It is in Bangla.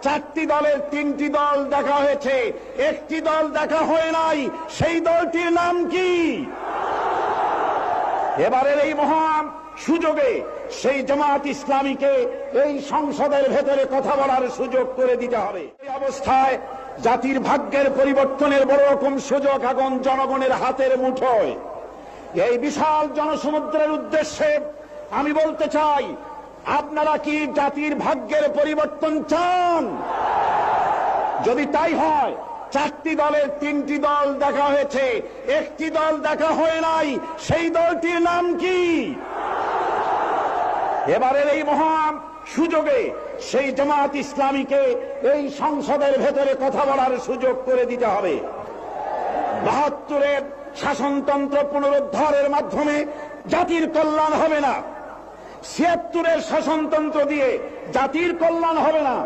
4টি দলের 3টি দল দেখা হয়েছে, একটি দল দেখা হয় নাই, সেই দলটির নাম কি? এবারের এই মহান সুযোগে সেই জামাত ইসলামীকে এই সংসদের ভেতরে কথা বলার সুযোগ করে দিতে হবে। এই অবস্থায় জাতির ভাগ্যের পরিবর্তনের বড় রকম সুযোগ এখন জনগণের হাতের মুঠোয়। এই বিশাল জনসমুদ্রের উদ্দেশ্যে আমি বলতে চাই, আপনারা কি জাতির ভাগ্যের পরিবর্তন চান? যদি তাই হয়, 4টি দলের 3টি দল দেখা হয়েছে, একটি দল দেখা হয় নাই, সেই দলটির নাম কি? এবারের এই মহান সুযোগে সেই জামাত ইসলামীকে এই সংসদের ভেতরে কথা বলার সুযোগ করে দিতে হবে। 72-এর শাসনতন্ত্র পুনরুদ্ধারের মাধ্যমে জাতির কল্যাণ হবে না, 76-এর শাসনতন্ত্র দিয়ে জাতির কল্যাণ হবে না।